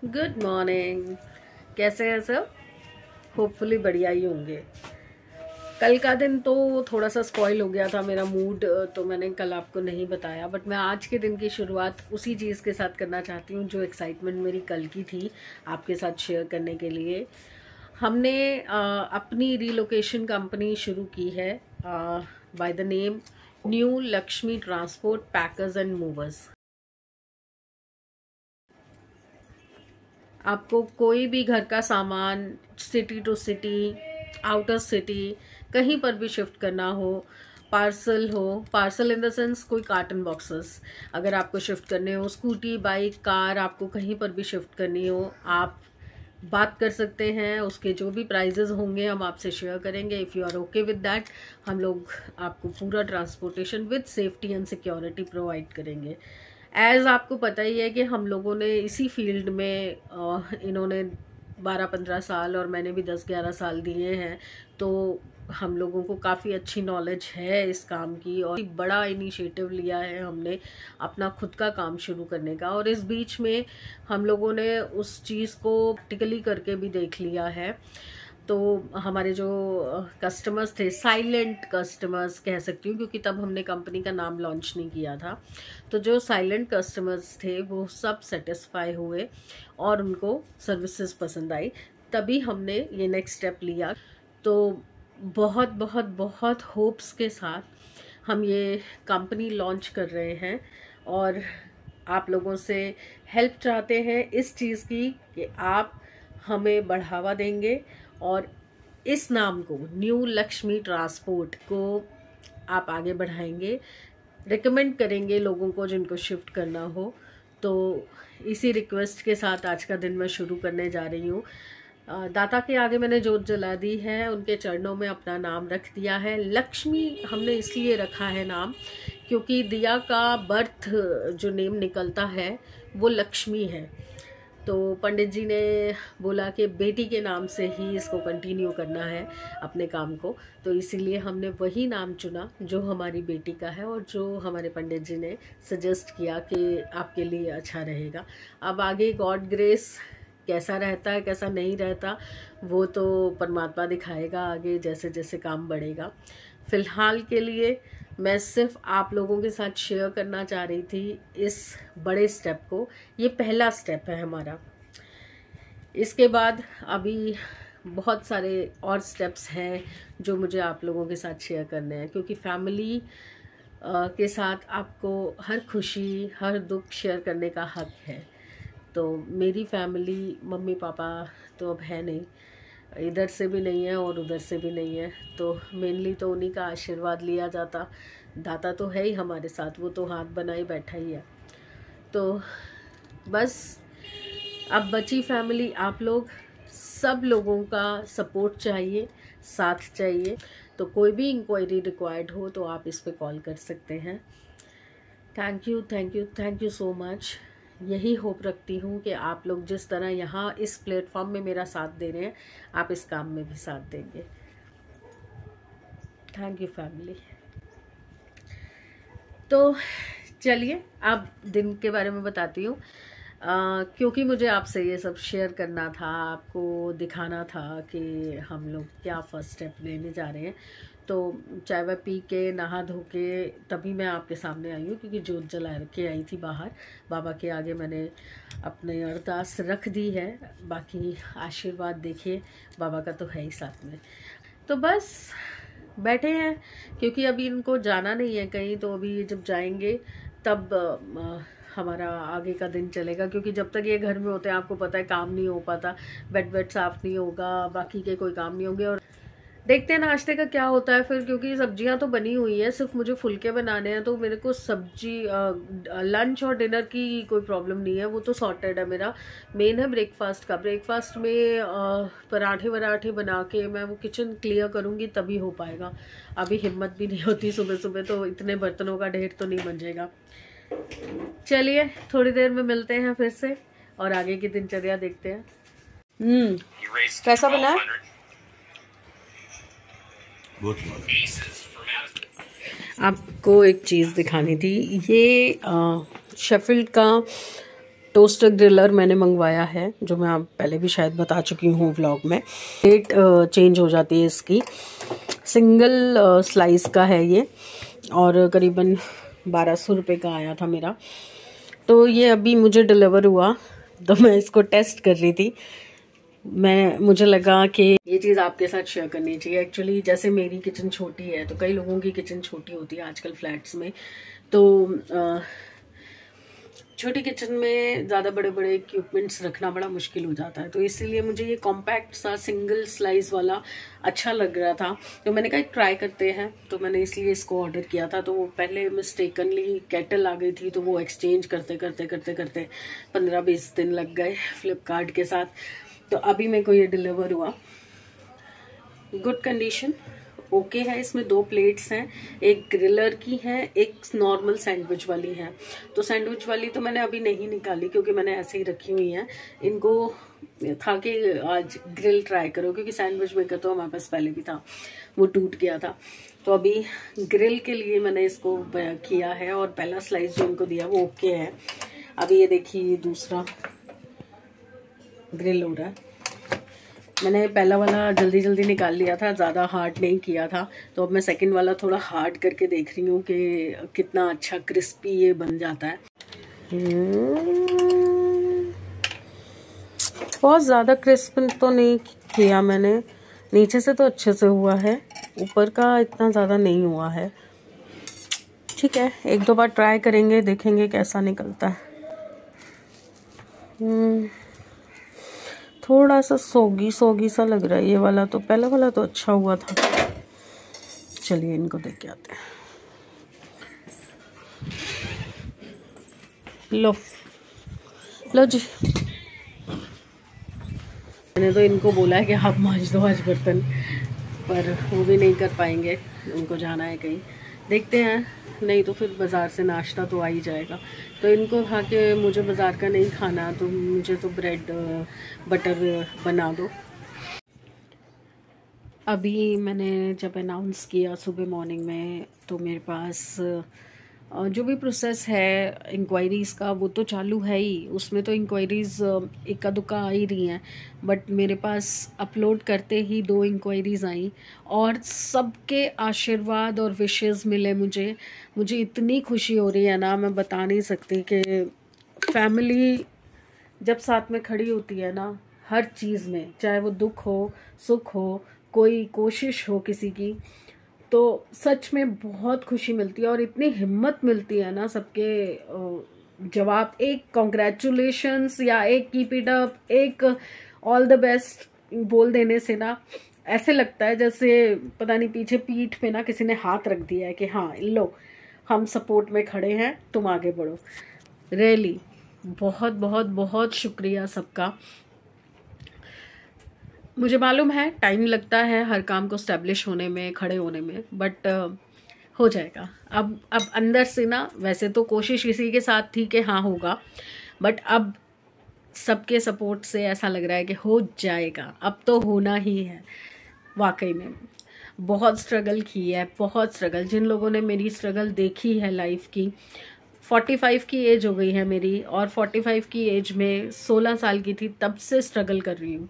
Good morning. कैसे हैं सब? होपफुली बढ़िया ही होंगे। कल का दिन तो थोड़ा सा स्पॉइल हो गया था मेरा मूड, तो मैंने कल आपको नहीं बताया। बट मैं आज के दिन की शुरुआत उसी चीज़ के साथ करना चाहती हूँ जो एक्साइटमेंट मेरी कल की थी, आपके साथ शेयर करने के लिए। हमने अपनी रीलोकेशन कंपनी शुरू की है by the name new Lakshmi transport packers and movers. आपको कोई भी घर का सामान city to city, outer city, कहीं पर भी शिफ्ट करना हो, पार्सल इन द सेंस कोई कार्टन बॉक्सेस अगर आपको शिफ्ट करने हो, स्कूटी, बाइक, कार, आपको कहीं पर भी शिफ्ट करनी हो, आप बात कर सकते हैं। उसके जो भी प्राइजेस होंगे हम आपसे शेयर करेंगे। If you are okay with that, हम लोग आपको पूरा transportation with safety and security provide करेंगे। एज आपको पता ही है कि हम लोगों ने इसी फील्ड में इन्होंने 12-15 साल और मैंने भी 10-11 साल दिए हैं, तो हम लोगों को काफ़ी अच्छी नॉलेज है इस काम की। और बड़ा इनिशिएटिव लिया है हमने अपना खुद का काम शुरू करने का, और इस बीच में हम लोगों ने उस चीज़ को प्रैक्टिकली करके भी देख लिया है। तो हमारे जो कस्टमर्स थे, साइलेंट कस्टमर्स कह सकती हूँ क्योंकि तब हमने कंपनी का नाम लॉन्च नहीं किया था, तो जो साइलेंट कस्टमर्स थे वो सब सेटिस्फाई हुए और उनको सर्विसेज पसंद आई। तभी हमने ये नेक्स्ट स्टेप लिया। तो बहुत बहुत बहुत होप्स के साथ हम ये कंपनी लॉन्च कर रहे हैं और आप लोगों से हेल्प चाहते हैं इस चीज़ की कि आप हमें बढ़ावा देंगे और इस नाम को, न्यू लक्ष्मी ट्रांसपोर्ट को, आप आगे बढ़ाएंगे, रिकमेंड करेंगे लोगों को जिनको शिफ्ट करना हो। तो इसी रिक्वेस्ट के साथ आज का दिन मैं शुरू करने जा रही हूँ। दाता के आगे मैंने जोत जला दी है, उनके चरणों में अपना नाम रख दिया है। लक्ष्मी हमने इसलिए रखा है नाम क्योंकि दिया का बर्थ जो नेम निकलता है वो लक्ष्मी है। तो पंडित जी ने बोला कि बेटी के नाम से ही इसको कंटिन्यू करना है अपने काम को, तो इसीलिए हमने वही नाम चुना जो हमारी बेटी का है और जो हमारे पंडित जी ने सजेस्ट किया कि आपके लिए अच्छा रहेगा। अब आगे गॉड ग्रेस कैसा रहता है कैसा नहीं रहता वो तो परमात्मा दिखाएगा आगे जैसे जैसे काम बढ़ेगा। फ़िलहाल के लिए मैं सिर्फ आप लोगों के साथ शेयर करना चाह रही थी इस बड़े स्टेप को। ये पहला स्टेप है हमारा। इसके बाद अभी बहुत सारे और स्टेप्स हैं जो मुझे आप लोगों के साथ शेयर करने हैं, क्योंकि फैमिली के साथ आपको हर खुशी हर दुख शेयर करने का हक है। तो मेरी फैमिली, मम्मी पापा तो अब है नहीं, इधर से भी नहीं है और उधर से भी नहीं है, तो मेनली तो उन्हीं का आशीर्वाद लिया जाता। दाता तो है ही हमारे साथ, वो तो हाथ बनाए बैठा ही है। तो बस अब बची फैमिली, आप लोग सब लोगों का सपोर्ट चाहिए, साथ चाहिए। तो कोई भी इंक्वायरी रिक्वायर्ड हो तो आप इस पे कॉल कर सकते हैं। Thank you, thank you, thank you so much. यही होप रखती हूँ कि आप लोग जिस तरह यहाँ इस प्लेटफॉर्म में मेरा साथ दे रहे हैं, आप इस काम में भी साथ देंगे। Thank you family. तो चलिए अब दिन के बारे में बताती हूँ, क्योंकि मुझे आपसे ये सब शेयर करना था, आपको दिखाना था कि हम लोग क्या फर्स्ट स्टेप लेने जा रहे हैं। तो चाय वाय पी के नहा धो के तभी मैं आपके सामने आई हूँ, क्योंकि जोत जला के आई थी बाहर। बाबा के आगे मैंने अपने अरदास रख दी है, बाकी आशीर्वाद देखिए बाबा का तो है ही साथ में। तो बस बैठे हैं क्योंकि अभी इनको जाना नहीं है कहीं, तो अभी जब जाएंगे तब हमारा आगे का दिन चलेगा। क्योंकि जब तक ये घर में होते हैं आपको पता है काम नहीं हो पाता, बेड वेड साफ़ नहीं होगा, बाकी के कोई काम नहीं होंगे। और देखते हैं नाश्ते का क्या होता है फिर, क्योंकि सब्जियां तो बनी हुई है, सिर्फ मुझे फुलके बनाने हैं। तो मेरे को सब्जी लंच और डिनर की कोई प्रॉब्लम नहीं है, वो तो सॉर्टेड है। मेरा मेन है ब्रेकफास्ट का। ब्रेकफास्ट में पराठे वराठे बना के मैं वो किचन क्लियर करूँगी तभी हो पाएगा। अभी हिम्मत भी नहीं होती, सुबह सुबह तो इतने बर्तनों का ढेर तो नहीं बन चलिए थोड़ी देर में मिलते हैं फिर से और आगे की दिनचर्या देखते हैं। कैसा बना है? आपको एक चीज़ दिखानी थी। ये शेफील्ड का टोस्टर ग्रिलर मैंने मंगवाया है, जो मैं आप पहले भी शायद बता चुकी हूँ व्लॉग में। डेट चेंज हो जाती है इसकी। सिंगल स्लाइस का है ये और करीबन 1200 रुपये का आया था मेरा। तो ये अभी मुझे डिलीवर हुआ, तो मैं इसको टेस्ट कर रही थी। मुझे लगा कि ये चीज़ आपके साथ शेयर करनी चाहिए। एक्चुअली जैसे मेरी किचन छोटी है, तो कई लोगों की किचन छोटी होती है आजकल फ्लैट्स में, तो छोटी किचन में ज़्यादा बड़े बड़े इक्विपमेंट्स रखना बड़ा मुश्किल हो जाता है। तो इसीलिए मुझे ये कॉम्पैक्ट सा सिंगल स्लाइस वाला अच्छा लग रहा था, तो मैंने कहा ट्राई करते हैं। तो मैंने इसलिए इसको ऑर्डर किया था। तो वो पहले मिस्टेकनली केटल आ गई थी, तो वो एक्सचेंज करते करते करते करते 15-20 दिन लग गए फ्लिपकार्ट के साथ। तो अभी मेरे को ये डिलीवर हुआ, गुड कंडीशन, ओके है। इसमें 2 प्लेट्स हैं, एक ग्रिलर की है, एक नॉर्मल सैंडविच वाली है। तो सैंडविच वाली तो मैंने अभी नहीं निकाली, क्योंकि मैंने ऐसे ही रखी हुई हैं। इनको था कि आज ग्रिल ट्राई करो, क्योंकि सैंडविच मेकर तो हमारे पास पहले भी था, वो टूट गया था। तो अभी ग्रिल के लिए मैंने इसको किया है, और पहला स्लाइस जो इनको दिया वो ओके है। अभी ये देखिए दूसरा ग्रिल हो रहा है। मैंने पहला वाला जल्दी जल्दी निकाल लिया था, ज़्यादा हार्ड नहीं किया था। तो अब मैं सेकंड वाला थोड़ा हार्ड करके देख रही हूँ कि कितना अच्छा क्रिस्पी ये बन जाता है। बहुत ज़्यादा क्रिस्प तो नहीं किया मैंने, नीचे से तो अच्छे से हुआ है, ऊपर का इतना ज़्यादा नहीं हुआ है। ठीक है, 1-2 बार ट्राई करेंगे, देखेंगे कैसा निकलता है। थोड़ा सा सोगी सा लग रहा है ये वाला, तो पहला वाला तो अच्छा हुआ था। चलिए इनको देख के आते हैं। लो जी, मैंने तो इनको बोला है कि आप मांज दो आज बर्तन, पर वो भी नहीं कर पाएंगे, उनको जाना है कहीं। देखते हैं, नहीं तो फिर बाज़ार से नाश्ता तो आ ही जाएगा। तो इनको खा के मुझे बाज़ार का नहीं खाना, तो मुझे तो ब्रेड बटर बना दो। अभी मैंने जब अनाउंस किया सुबह मॉर्निंग में, तो मेरे पास जो भी प्रोसेस है इंक्वायरीज़ का वो तो चालू है ही, उसमें तो इंक्वायरीज़ इक्का दुक्का आ ही रही हैं। बट मेरे पास अपलोड करते ही 2 इंक्वायरीज़ आई, और सबके आशीर्वाद और विशेस मिले मुझे इतनी खुशी हो रही है ना, मैं बता नहीं सकती। कि फैमिली जब साथ में खड़ी होती है ना, हर चीज़ में, चाहे वो दुख हो सुख हो, कोई कोशिश हो किसी की, तो सच में बहुत खुशी मिलती है और इतनी हिम्मत मिलती है ना। सबके जवाब, एक कॉन्ग्रेचुलेशंस या एक कीप इट अप, एक ऑल द बेस्ट बोल देने से ना, ऐसे लगता है जैसे पता नहीं पीछे पीठ पे ना किसी ने हाथ रख दिया है कि हाँ लो, हम सपोर्ट में खड़े हैं, तुम आगे बढ़ो। रियली बहुत बहुत बहुत शुक्रिया सबका। मुझे मालूम है टाइम लगता है हर काम को स्टैब्लिश होने में, खड़े होने में, बट हो जाएगा। अब अंदर से ना, वैसे तो कोशिश इसी के साथ थी कि हाँ होगा, बट अब सबके सपोर्ट से ऐसा लग रहा है कि हो जाएगा, अब तो होना ही है। वाकई में बहुत स्ट्रगल की है, बहुत स्ट्रगल। जिन लोगों ने मेरी स्ट्रगल देखी है लाइफ की, 45 की एज हो गई है मेरी, और 45 की एज में 16 साल की थी तब से स्ट्रगल कर रही हूँ।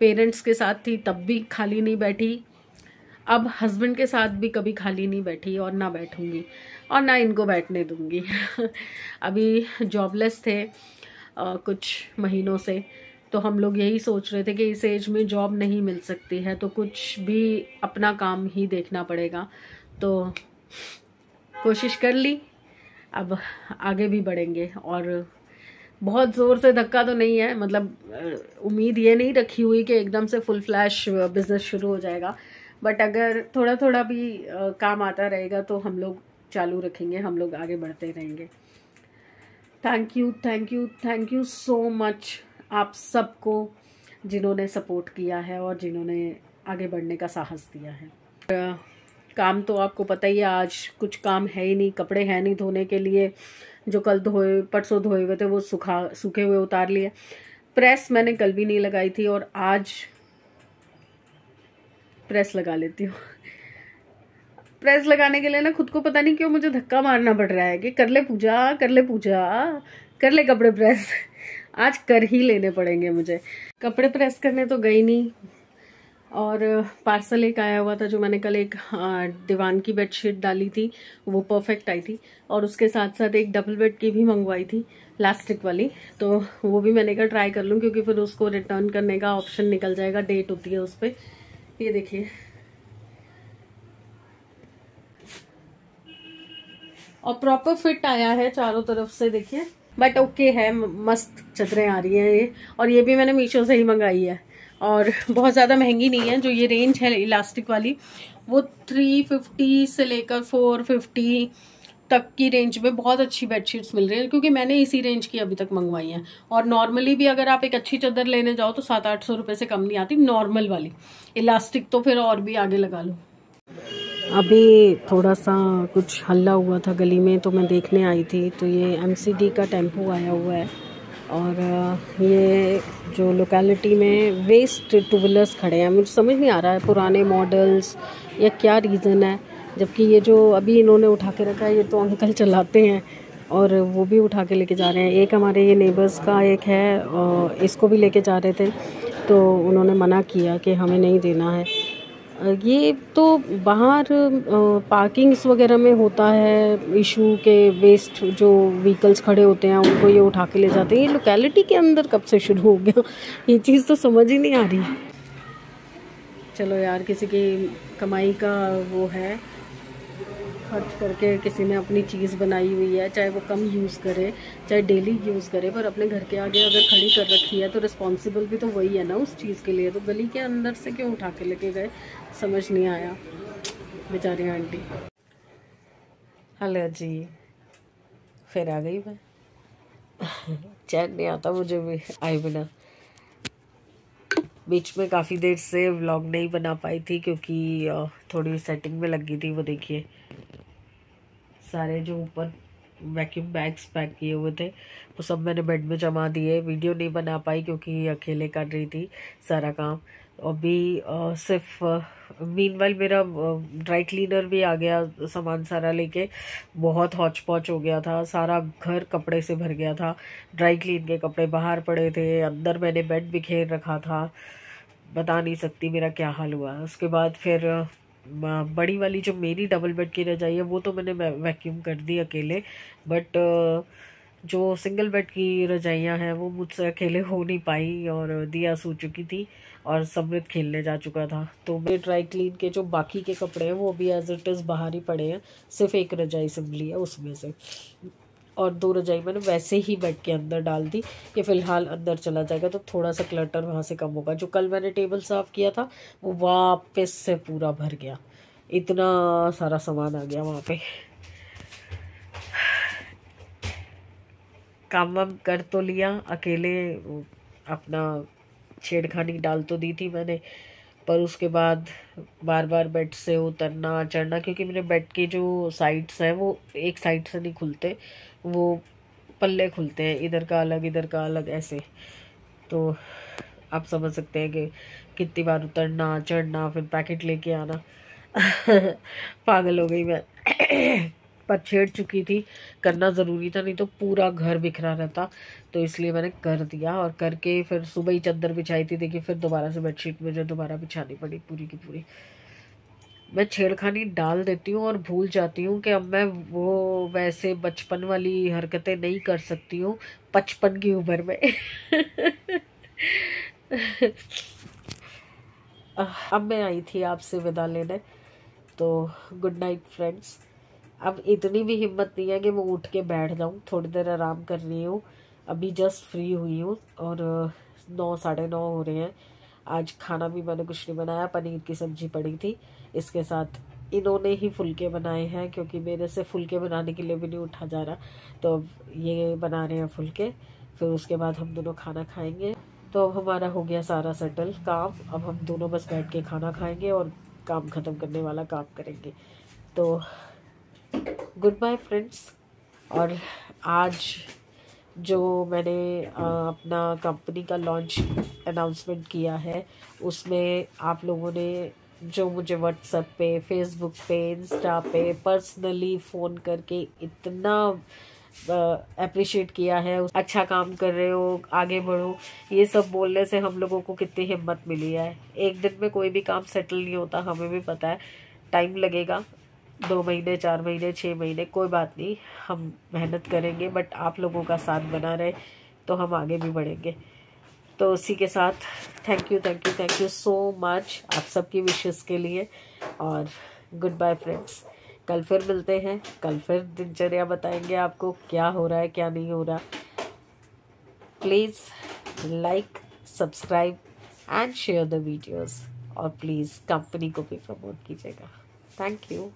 पेरेंट्स के साथ थी तब भी खाली नहीं बैठी, अब हस्बैंड के साथ भी कभी खाली नहीं बैठी, और ना बैठूंगी, और ना इनको बैठने दूंगी। अभी जॉबलेस थे कुछ महीनों से, तो हम लोग यही सोच रहे थे कि इस एज में जॉब नहीं मिल सकती है, तो कुछ भी अपना काम ही देखना पड़ेगा। तो कोशिश कर ली, अब आगे भी बढ़ेंगे। और बहुत ज़ोर से धक्का तो नहीं है, मतलब उम्मीद ये नहीं रखी हुई कि एकदम से फुल फ्लैश बिजनेस शुरू हो जाएगा, बट अगर थोड़ा थोड़ा भी काम आता रहेगा तो हम लोग चालू रखेंगे, हम लोग आगे बढ़ते रहेंगे। Thank you thank you thank you so much आप सबको, जिन्होंने सपोर्ट किया है और जिन्होंने आगे बढ़ने का साहस दिया है। काम तो आपको पता ही है, आज कुछ काम है ही नहीं, कपड़े हैं नहीं धोने के लिए, जो कल धोए परसों धोए हुए थे वो सूखे हुए उतार लिए। प्रेस मैंने कल भी नहीं लगाई थी, और आज प्रेस लगा लेती हूँ। प्रेस लगाने के लिए ना खुद को पता नहीं क्यों मुझे धक्का मारना पड़ रहा है कि कर ले पूजा कर ले पूजा कर ले कपड़े प्रेस। आज कर ही लेने पड़ेंगे मुझे। कपड़े प्रेस करने तो गई नहीं, और पार्सल एक आया हुआ था जो मैंने कल एक दीवान की बेडशीट डाली थी, वो परफेक्ट आई थी। और उसके साथ साथ एक डबल बेड की भी मंगवाई थी प्लास्टिक वाली, तो वो भी मैंने कहा ट्राई कर लूँ, क्योंकि फिर उसको रिटर्न करने का ऑप्शन निकल जाएगा, डेट होती है उस पर। ये देखिए, और प्रॉपर फिट आया है चारों तरफ से, देखिए। बट ओके है, मस्त चादरें आ रही हैं ये। और ये भी मैंने मीशो से ही मंगाई है, और बहुत ज़्यादा महंगी नहीं है। जो ये रेंज है इलास्टिक वाली, वो 350 से लेकर 450 तक की रेंज में बहुत अच्छी बेडशीट्स मिल रही हैं, क्योंकि मैंने इसी रेंज की अभी तक मंगवाई हैं। और नॉर्मली भी अगर आप एक अच्छी चादर लेने जाओ तो 700-800 रुपये से कम नहीं आती नॉर्मल वाली। इलास्टिक तो फिर और भी आगे लगा लो। अभी थोड़ा सा कुछ हल्ला हुआ था गली में, तो मैं देखने आई थी। तो ये MCD का टेम्पो आया हुआ है, और ये जो लोकेलिटी में वेस्ट टू व्हीलर्स खड़े हैं, मुझे समझ नहीं आ रहा है पुराने मॉडल्स या क्या रीज़न है। जबकि ये जो अभी इन्होंने उठा के रखा है, ये तो अंकल चलाते हैं, और वो भी उठा के लेके जा रहे हैं। एक हमारे ये नेबर्स का एक है, और इसको भी लेके जा रहे थे, तो उन्होंने मना किया कि हमें नहीं देना है। ये तो बाहर पार्किंग्स वगैरह में होता है इशू के, वेस्ट जो व्हीकल्स खड़े होते हैं उनको ये उठा के ले जाते हैं। ये लोकेलिटी के अंदर कब से शुरू हो गया, ये चीज़ तो समझ ही नहीं आ रही। चलो यार, किसी की कमाई का वो है, खर्च करके किसी ने अपनी चीज़ बनाई हुई है, चाहे वो कम यूज़ करे चाहे डेली यूज़ करे, पर अपने घर के आगे अगर खड़ी कर रखी है तो रिस्पॉन्सिबल भी तो वही है ना उस चीज़ के लिए। तो गली के अंदर से क्यों उठा के लेके गए, समझ नहीं आया। बेचारी आंटी। हेलो जी, फिर आ गई मैं। चैन नहीं आता मुझे भी आए बिना। बीच में काफ़ी देर से व्लॉग नहीं बना पाई थी, क्योंकि थोड़ी सेटिंग में लगी थी। वो देखिए, सारे जो ऊपर वैक्यूम बैग्स पैक किए हुए थे वो सब मैंने बेड में जमा दिए। वीडियो नहीं बना पाई क्योंकि अकेले कर रही थी सारा काम। अभी सिर्फ मीनवाइल मेरा ड्राई क्लीनर भी आ गया सामान सारा लेके। बहुत हौच पौच हो गया था, सारा घर कपड़े से भर गया था। ड्राई क्लीन के कपड़े बाहर पड़े थे, अंदर मैंने बेड बिखेर रखा था। बता नहीं सकती मेरा क्या हाल हुआ। उसके बाद फिर बड़ी वाली जो मेरी डबल बेड की रजाई है वो तो मैंने वैक्यूम कर दी अकेले, बट जो सिंगल बेड की रजाइयाँ हैं वो मुझसे अकेले हो नहीं पाई, और दिया सो चुकी थी और समृद्ध खेलने जा चुका था। तो मेरे ड्राई क्लीन के जो बाकी के कपड़े हैं वो भी एज इट इज़ बाहर ही पड़े हैं, सिर्फ एक रजाई सिंपली है उसमें से। और 2 रजाई मैंने वैसे ही बेड के अंदर डाल दी, ये फ़िलहाल अंदर चला जाएगा तो थोड़ा सा क्लटर वहाँ से कम होगा। जो कल मैंने टेबल साफ़ किया था वो वापस से पूरा भर गया, इतना सारा सामान आ गया वहाँ पे। काम वाम कर तो लिया, अकेले अपना छेड़खानी डाल तो दी थी मैंने, पर उसके बाद बार बार बेड से उतरना चढ़ना, क्योंकि मेरे बेड के जो साइड्स हैं वो एक साइड से नहीं खुलते, वो पल्ले खुलते हैं, इधर का अलग इधर का अलग ऐसे। तो आप समझ सकते हैं कि कितनी बार उतरना चढ़ना, फिर पैकेट लेके आना। पागल हो गई मैं। पर छेड़ चुकी थी, करना ज़रूरी था, नहीं तो पूरा घर बिखरा रहता। तो इसलिए मैंने कर दिया, और करके फिर सुबह ही चादर बिछाई थी। देखिए फिर दोबारा से बेडशीट मुझे दोबारा बिछानी पड़ी पूरी की पूरी। मैं छेड़खानी डाल देती हूँ और भूल जाती हूँ कि अब मैं वो वैसे बचपन वाली हरकतें नहीं कर सकती हूँ 55 की उम्र में। अब मैं आई थी आपसे विदा लेने, तो गुड नाइट फ्रेंड्स। अब इतनी भी हिम्मत नहीं है कि मैं उठ के बैठ जाऊँ, थोड़ी देर आराम कर रही हूँ। अभी जस्ट फ्री हुई हूँ, और 9 साढ़े 9 हो रहे हैं। आज खाना भी मैंने कुछ नहीं बनाया, पनीर की सब्जी पड़ी थी, इसके साथ इन्होंने ही फुलके बनाए हैं, क्योंकि मेरे से फुलके बनाने के लिए भी नहीं उठा जा रहा। तो अब ये बना रहे हैं फुलके, फिर उसके बाद हम दोनों खाना खाएंगे। तो अब हमारा हो गया सारा सेटल काम। अब हम दोनों बस बैठ के खाना खाएंगे और काम ख़त्म करने वाला काम करेंगे। तो गुड बाय फ्रेंड्स। और आज जो मैंने अपना कंपनी का लॉन्च अनाउंसमेंट किया है, उसमें आप लोगों ने जो मुझे व्हाट्सएप पे, फेसबुक पे, इंस्टा पे पर्सनली फ़ोन करके इतना अप्रिशिएट किया है, अच्छा काम कर रहे हो, आगे बढ़ो, ये सब बोलने से हम लोगों को कितनी हिम्मत मिली है। एक दिन में कोई भी काम सेटल नहीं होता, हमें भी पता है, टाइम लगेगा, 2 महीने, 4 महीने, 6 महीने, कोई बात नहीं, हम मेहनत करेंगे, बट आप लोगों का साथ बना रहे तो हम आगे भी बढ़ेंगे। तो उसी के साथ थैंक यू सो मच आप सबकी विशेस के लिए, और गुड बाय फ्रेंड्स। कल फिर मिलते हैं, कल फिर दिनचर्या बताएंगे आपको क्या हो रहा है क्या नहीं हो रहा। Please like, subscribe and share the videos, और प्लीज़ कंपनी को भी प्रमोट कीजिएगा। Thank you.